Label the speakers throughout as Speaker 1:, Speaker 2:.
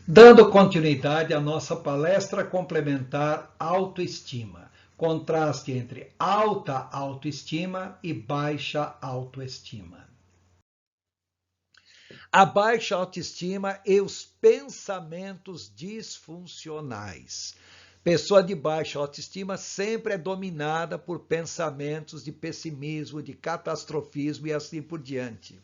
Speaker 1: Dando continuidade à nossa palestra complementar Autoestima, contraste entre alta autoestima e baixa autoestima. A baixa autoestima e os pensamentos disfuncionais. Pessoa de baixa autoestima sempre é dominada por pensamentos de pessimismo, de catastrofismo e assim por diante.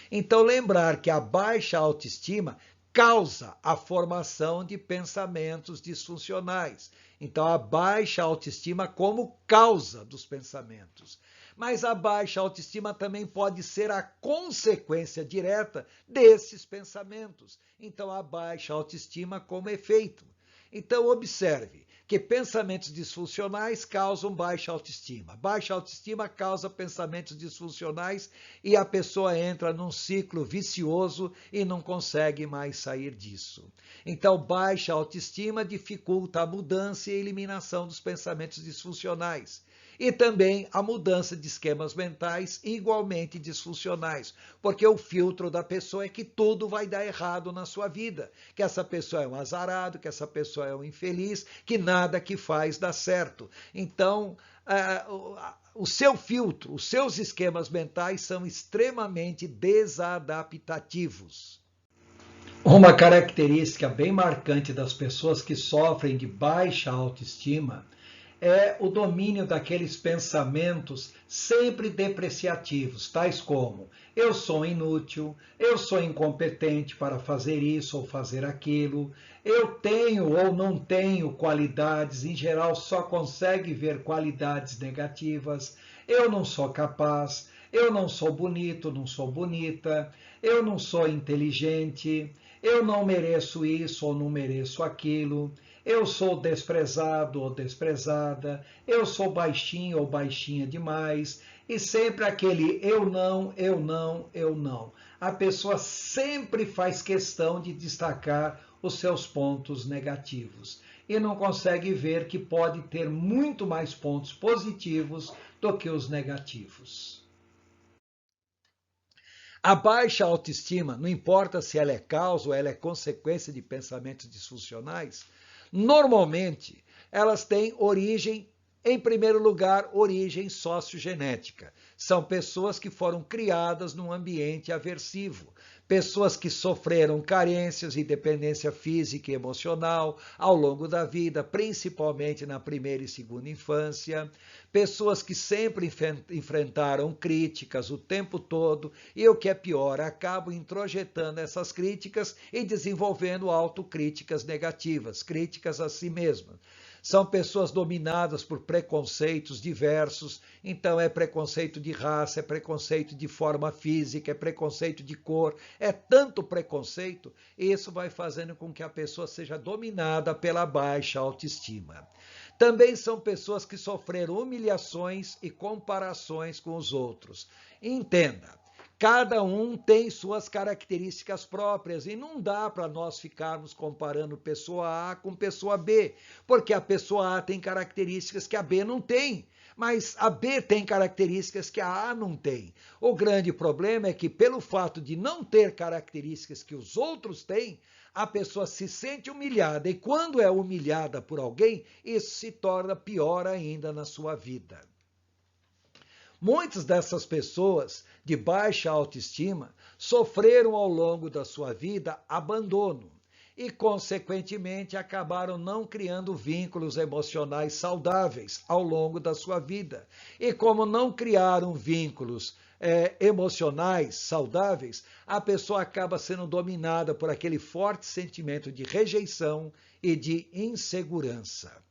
Speaker 1: Então, lembrar que a baixa autoestima causa a formação de pensamentos disfuncionais. Então, a baixa autoestima como causa dos pensamentos. Mas a baixa autoestima também pode ser a consequência direta desses pensamentos. Então, a baixa autoestima como efeito. Então, observe que pensamentos disfuncionais causam baixa autoestima. Baixa autoestima causa pensamentos disfuncionais e a pessoa entra num ciclo vicioso e não consegue mais sair disso. Então, baixa autoestima dificulta a mudança e a eliminação dos pensamentos disfuncionais. E também a mudança de esquemas mentais igualmente disfuncionais, porque o filtro da pessoa é que tudo vai dar errado na sua vida, que essa pessoa é um azarado, que essa pessoa é um infeliz, que nada que faz dá certo. Então, o seu filtro, os seus esquemas mentais são extremamente desadaptativos. Uma característica bem marcante das pessoas que sofrem de baixa autoestima é o domínio daqueles pensamentos sempre depreciativos, tais como eu sou inútil, eu sou incompetente para fazer isso ou fazer aquilo, eu tenho ou não tenho qualidades, em geral só consegue ver qualidades negativas, eu não sou capaz, eu não sou bonito, não sou bonita, eu não sou inteligente, eu não mereço isso ou não mereço aquilo, eu sou desprezado ou desprezada, eu sou baixinho ou baixinha demais, e sempre aquele eu não, eu não, eu não. A pessoa sempre faz questão de destacar os seus pontos negativos e não consegue ver que pode ter muito mais pontos positivos do que os negativos. A baixa autoestima, não importa se ela é causa ou ela é consequência de pensamentos disfuncionais, normalmente elas têm origem, em primeiro lugar, origem sociogenética. São pessoas que foram criadas num ambiente aversivo, pessoas que sofreram carências e dependência física e emocional ao longo da vida, principalmente na primeira e segunda infância, pessoas que sempre enfrentaram críticas o tempo todo e, o que é pior, acabam introjetando essas críticas e desenvolvendo autocríticas negativas, críticas a si mesmas. São pessoas dominadas por preconceitos diversos, então é preconceito de raça, é preconceito de forma física, é preconceito de cor, é tanto preconceito, e isso vai fazendo com que a pessoa seja dominada pela baixa autoestima. Também são pessoas que sofreram humilhações e comparações com os outros. Entenda, cada um tem suas características próprias e não dá para nós ficarmos comparando pessoa A com pessoa B, porque a pessoa A tem características que a B não tem, mas a B tem características que a A não tem. O grande problema é que, pelo fato de não ter características que os outros têm, a pessoa se sente humilhada, e quando é humilhada por alguém, isso se torna pior ainda na sua vida. Muitas dessas pessoas de baixa autoestima sofreram ao longo da sua vida abandono e, consequentemente, acabaram não criando vínculos emocionais saudáveis ao longo da sua vida. E como não criaram vínculos emocionais saudáveis, a pessoa acaba sendo dominada por aquele forte sentimento de rejeição e de insegurança.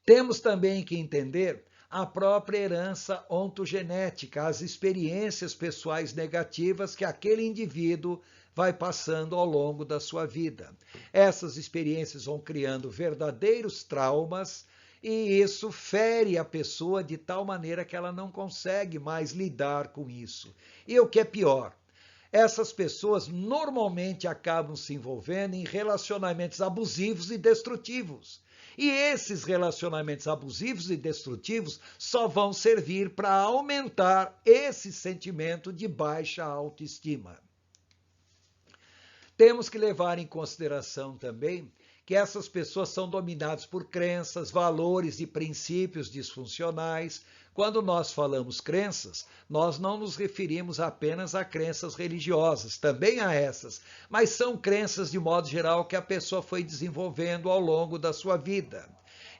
Speaker 1: Temos também que entender a própria herança ontogenética, as experiências pessoais negativas que aquele indivíduo vai passando ao longo da sua vida. Essas experiências vão criando verdadeiros traumas e isso fere a pessoa de tal maneira que ela não consegue mais lidar com isso. E o que é pior, essas pessoas normalmente acabam se envolvendo em relacionamentos abusivos e destrutivos. E esses relacionamentos abusivos e destrutivos só vão servir para aumentar esse sentimento de baixa autoestima. Temos que levar em consideração também que essas pessoas são dominadas por crenças, valores e princípios disfuncionais. Quando nós falamos crenças, nós não nos referimos apenas a crenças religiosas, também a essas, mas são crenças de modo geral que a pessoa foi desenvolvendo ao longo da sua vida.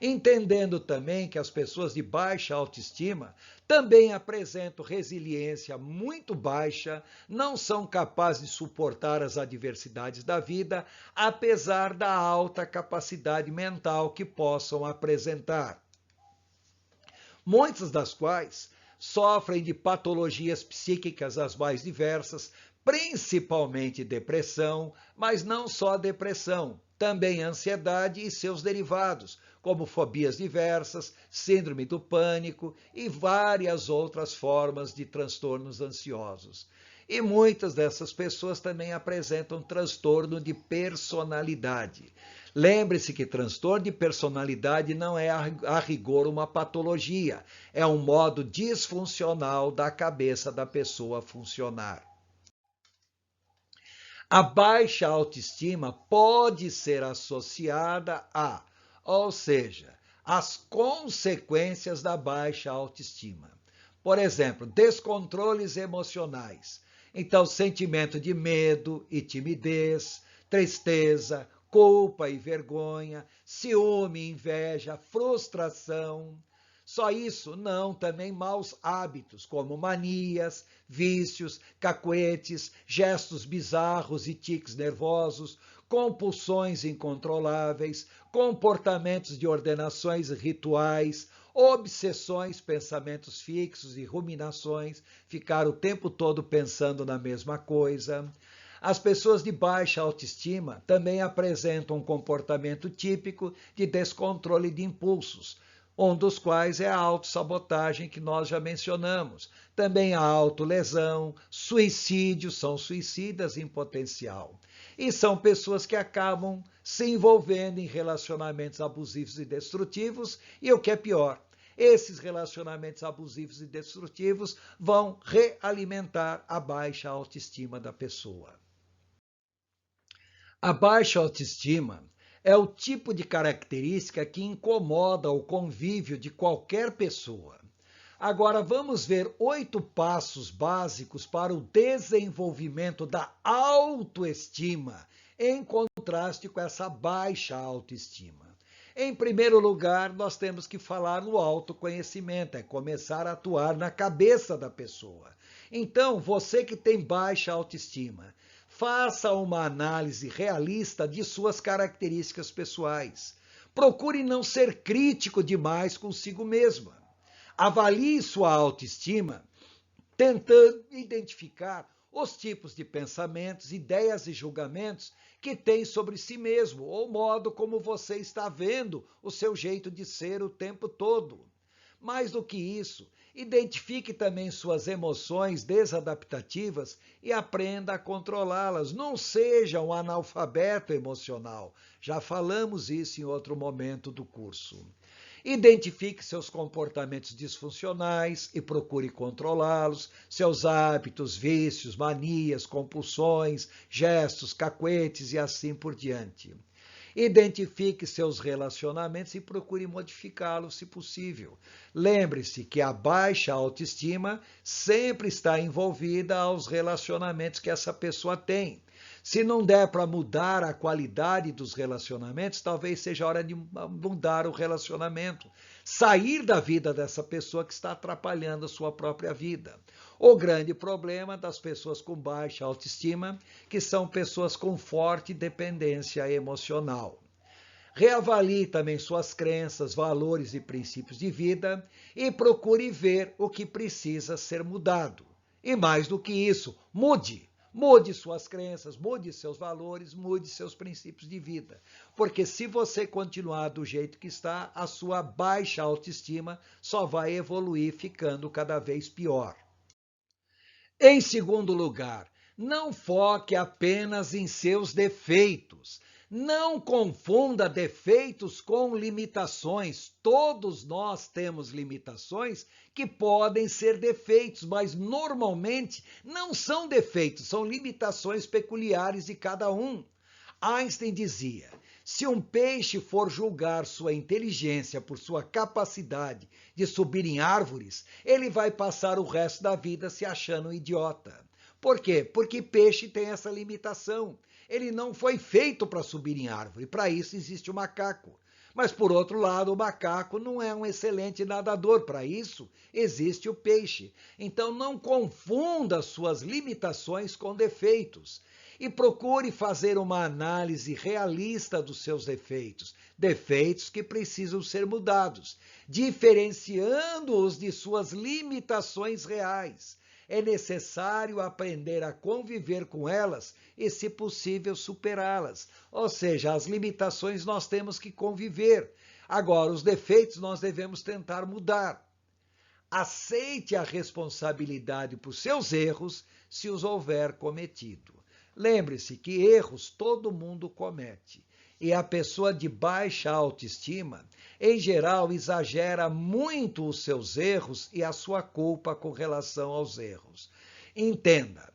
Speaker 1: Entendendo também que as pessoas de baixa autoestima também apresentam resiliência muito baixa, não são capazes de suportar as adversidades da vida, apesar da alta capacidade mental que possam apresentar. Muitas das quais sofrem de patologias psíquicas as mais diversas, principalmente depressão, mas não só depressão, também ansiedade e seus derivados, como fobias diversas, síndrome do pânico e várias outras formas de transtornos ansiosos. E muitas dessas pessoas também apresentam transtorno de personalidade. Lembre-se que transtorno de personalidade não é a rigor uma patologia, é um modo disfuncional da cabeça da pessoa funcionar. A baixa autoestima pode ser associada ou seja, as consequências da baixa autoestima. Por exemplo, descontroles emocionais. Então, sentimento de medo e timidez, tristeza, culpa e vergonha, ciúme, inveja, frustração. Só isso? Não, também maus hábitos, como manias, vícios, cacuetes, gestos bizarros e tiques nervosos, compulsões incontroláveis, comportamentos de ordenações rituais, obsessões, pensamentos fixos e ruminações, ficar o tempo todo pensando na mesma coisa. As pessoas de baixa autoestima também apresentam um comportamento típico de descontrole de impulsos, um dos quais é a autossabotagem que nós já mencionamos. Também a autolesão, suicídio, são suicidas em potencial. E são pessoas que acabam se envolvendo em relacionamentos abusivos e destrutivos, e o que é pior, esses relacionamentos abusivos e destrutivos vão realimentar a baixa autoestima da pessoa. A baixa autoestima é o tipo de característica que incomoda o convívio de qualquer pessoa. Agora vamos ver 8 passos básicos para o desenvolvimento da autoestima, em contraste com essa baixa autoestima. Em primeiro lugar, nós temos que falar no autoconhecimento, é começar a atuar na cabeça da pessoa. Então, você que tem baixa autoestima, faça uma análise realista de suas características pessoais. Procure não ser crítico demais consigo mesma. Avalie sua autoestima, tentando identificar os tipos de pensamentos, ideias e julgamentos que tem sobre si mesmo, ou o modo como você está vendo o seu jeito de ser o tempo todo. Mais do que isso, identifique também suas emoções desadaptativas e aprenda a controlá-las. Não seja um analfabeto emocional. Já falamos isso em outro momento do curso. Identifique seus comportamentos disfuncionais e procure controlá-los, seus hábitos, vícios, manias, compulsões, gestos, cacuetes e assim por diante. Identifique seus relacionamentos e procure modificá-los se possível. Lembre-se que a baixa autoestima sempre está envolvida aos relacionamentos que essa pessoa tem. Se não der para mudar a qualidade dos relacionamentos, talvez seja hora de mudar o relacionamento. Sair da vida dessa pessoa que está atrapalhando a sua própria vida. O grande problema das pessoas com baixa autoestima, que são pessoas com forte dependência emocional. Reavalie também suas crenças, valores e princípios de vida e procure ver o que precisa ser mudado. E mais do que isso, mude. Mude suas crenças, mude seus valores, mude seus princípios de vida. Porque se você continuar do jeito que está, a sua baixa autoestima só vai evoluir ficando cada vez pior. Em segundo lugar, não foque apenas em seus defeitos. Não confunda defeitos com limitações. Todos nós temos limitações que podem ser defeitos, mas normalmente não são defeitos, são limitações peculiares de cada um. Einstein dizia: se um peixe for julgar sua inteligência por sua capacidade de subir em árvores, ele vai passar o resto da vida se achando um idiota. Por quê? Porque peixe tem essa limitação. Ele não foi feito para subir em árvore. Para isso existe o macaco. Mas, por outro lado, o macaco não é um excelente nadador. Para isso existe o peixe. Então, não confunda suas limitações com defeitos. E procure fazer uma análise realista dos seus defeitos. Defeitos que precisam ser mudados, diferenciando-os de suas limitações reais. É necessário aprender a conviver com elas e, se possível, superá-las. Ou seja, as limitações nós temos que conviver. Agora, os defeitos nós devemos tentar mudar. Aceite a responsabilidade por seus erros, se os houver cometido. Lembre-se que erros todo mundo comete. E a pessoa de baixa autoestima, em geral, exagera muito os seus erros e a sua culpa com relação aos erros. Entenda,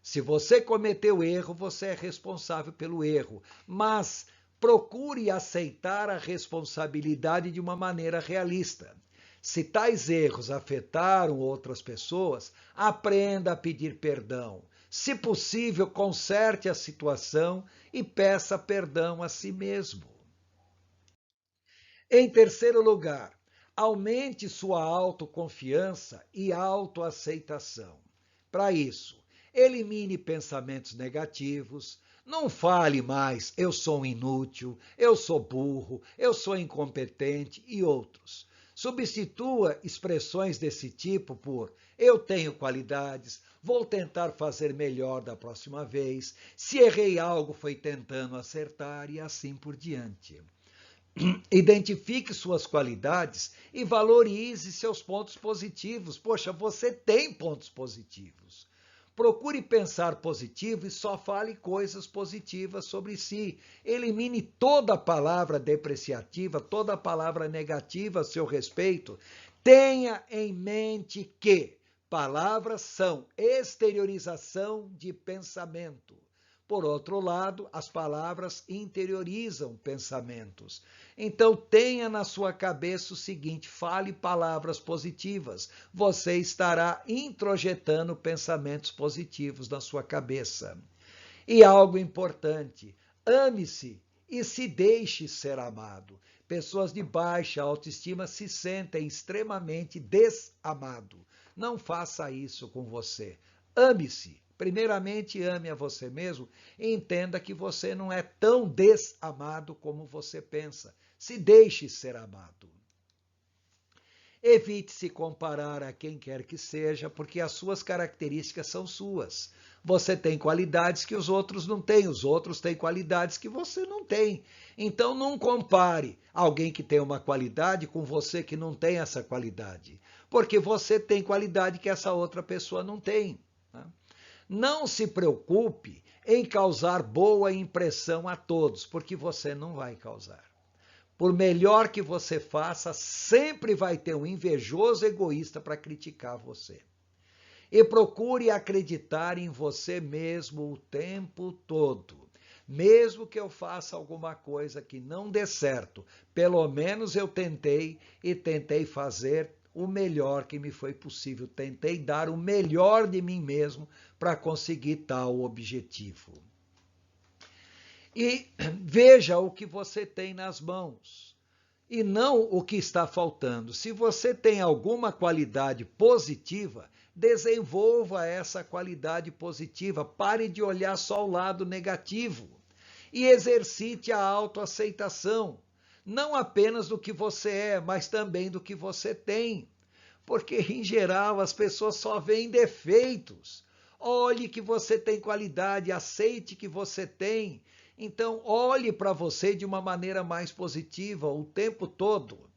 Speaker 1: se você cometeu erro, você é responsável pelo erro, mas procure aceitar a responsabilidade de uma maneira realista. Se tais erros afetaram outras pessoas, aprenda a pedir perdão. Se possível, conserte a situação e peça perdão a si mesmo. Em terceiro lugar, aumente sua autoconfiança e autoaceitação. Para isso, elimine pensamentos negativos. Não fale mais, eu sou um inútil, eu sou burro, eu sou incompetente e outros. Substitua expressões desse tipo por eu tenho qualidades, vou tentar fazer melhor da próxima vez, se errei algo foi tentando acertar e assim por diante. Identifique suas qualidades e valorize seus pontos positivos. Poxa, você tem pontos positivos. Procure pensar positivo e só fale coisas positivas sobre si. Elimine toda palavra depreciativa, toda palavra negativa a seu respeito. Tenha em mente que palavras são exteriorização de pensamento. Por outro lado, as palavras interiorizam pensamentos. Então, tenha na sua cabeça o seguinte: fale palavras positivas. Você estará introjetando pensamentos positivos na sua cabeça. E algo importante: ame-se e se deixe ser amado. Pessoas de baixa autoestima se sentem extremamente desamado. Não faça isso com você. Ame-se. Primeiramente, ame a você mesmo e entenda que você não é tão desamado como você pensa. Se deixe ser amado. Evite se comparar a quem quer que seja, porque as suas características são suas. Você tem qualidades que os outros não têm, os outros têm qualidades que você não tem. Então não compare alguém que tem uma qualidade com você que não tem essa qualidade, porque você tem qualidade que essa outra pessoa não tem. Não se preocupe em causar boa impressão a todos, porque você não vai causar. Por melhor que você faça, sempre vai ter um invejoso egoísta para criticar você. E procure acreditar em você mesmo o tempo todo. Mesmo que eu faça alguma coisa que não dê certo, pelo menos eu tentei e tentei fazer o melhor que me foi possível. Tentei dar o melhor de mim mesmo para conseguir tal objetivo. E veja o que você tem nas mãos e não o que está faltando. Se você tem alguma qualidade positiva, desenvolva essa qualidade positiva. Pare de olhar só o lado negativo e exercite a autoaceitação. Não apenas do que você é, mas também do que você tem. Porque, em geral, as pessoas só veem defeitos. Olhe que você tem qualidade, aceite que você tem. Então, olhe para você de uma maneira mais positiva o tempo todo.